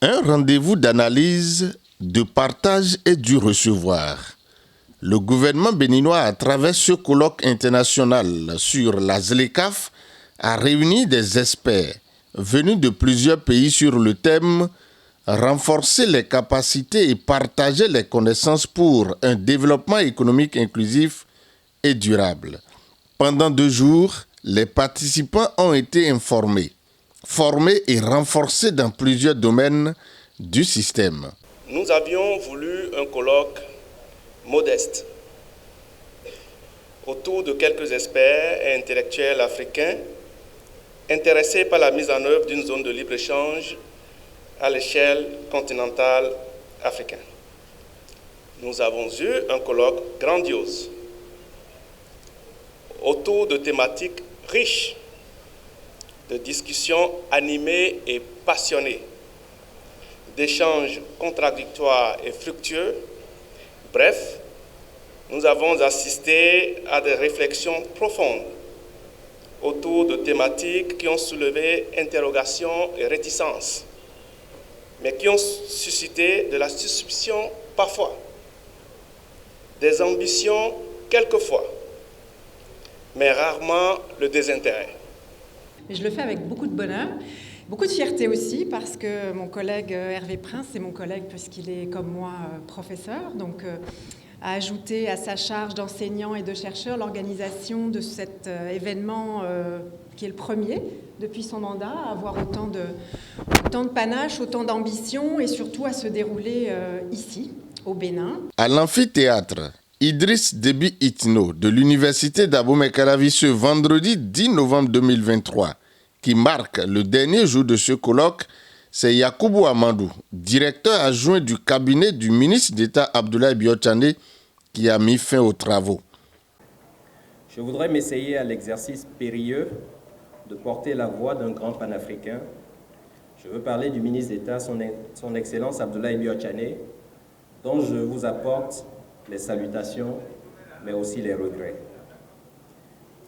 Un rendez-vous d'analyse, de partage et du recevoir. Le gouvernement béninois, à travers ce colloque international sur la ZLECAf, a réuni des experts venus de plusieurs pays sur le thème « Renforcer les capacités et partager les connaissances pour un développement économique inclusif et durable ». Pendant 2 jours, les participants ont été informés, formés et renforcés dans plusieurs domaines du système. Nous avions voulu un colloque modeste autour de quelques experts et intellectuels africains intéressés par la mise en œuvre d'une zone de libre-échange à l'échelle continentale africaine. Nous avons eu un colloque grandiose autour de thématiques riches, de discussions animées et passionnées, d'échanges contradictoires et fructueux. Bref, nous avons assisté à des réflexions profondes autour de thématiques qui ont soulevé interrogations et réticences, mais qui ont suscité de la suspicion parfois, des ambitions quelquefois, mais rarement le désintérêt. Je le fais avec beaucoup de bonheur, beaucoup de fierté aussi, parce que mon collègue Hervé Prince est mon collègue puisqu'il est comme moi professeur, donc a ajouté à sa charge d'enseignant et de chercheur l'organisation de cet événement qui est le premier depuis son mandat, à avoir autant de panache, autant d'ambition et surtout à se dérouler ici, au Bénin. À l'amphithéâtre Idriss Déby Itno de l'Université d'Abomey-Calavi ce vendredi 10 novembre 2023, qui marque le dernier jour de ce colloque, c'est Yakubu Amadou, directeur adjoint du cabinet du ministre d'État Abdoulaye Biotchane, qui a mis fin aux travaux. Je voudrais m'essayer à l'exercice périlleux de porter la voix d'un grand panafricain. Je veux parler du ministre d'État, son Excellence Abdoulaye Biotchane, dont je vous apporte les salutations, mais aussi les regrets.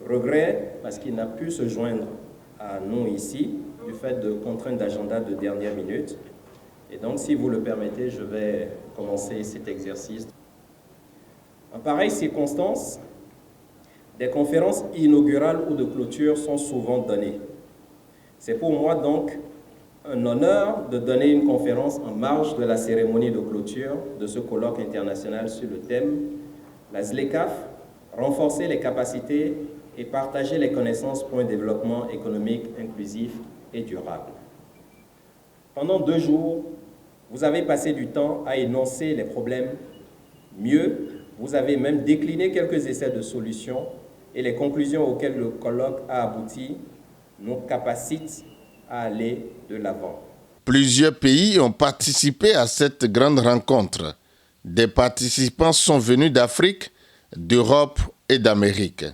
Regrets parce qu'il n'a pu se joindre à nous ici, du fait de contraintes d'agenda de dernière minute. Et donc, si vous le permettez, je vais commencer cet exercice. En pareille circonstance, des conférences inaugurales ou de clôture sont souvent données. C'est pour moi donc un honneur de donner une conférence en marge de la cérémonie de clôture de ce colloque international sur le thème « La ZLECAf, renforcer les capacités et partager les connaissances pour un développement économique inclusif et durable ». Pendant 2 jours, vous avez passé du temps à énoncer les problèmes. Mieux, vous avez même décliné quelques essais de solutions et les conclusions auxquelles le colloque a abouti nous capacitent à aller de l'avant. Plusieurs pays ont participé à cette grande rencontre. Des participants sont venus d'Afrique, d'Europe et d'Amérique.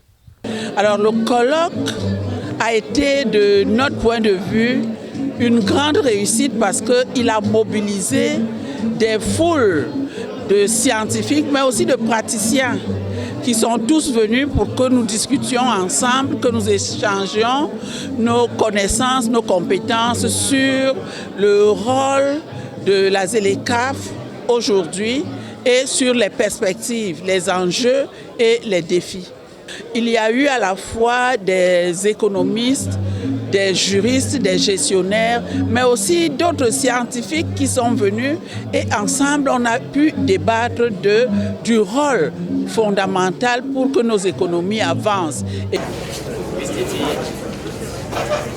Alors le colloque a été, de notre point de vue, une grande réussite parce qu'il a mobilisé des foules de scientifiques, mais aussi de praticiens qui sont tous venus pour que nous discutions ensemble, que nous échangions nos connaissances, nos compétences sur le rôle de la ZLECAf aujourd'hui et sur les perspectives, les enjeux et les défis. Il y a eu à la fois des économistes, des juristes, des gestionnaires, mais aussi d'autres scientifiques qui sont venus et ensemble on a pu débattre du rôle fondamental pour que nos économies avancent.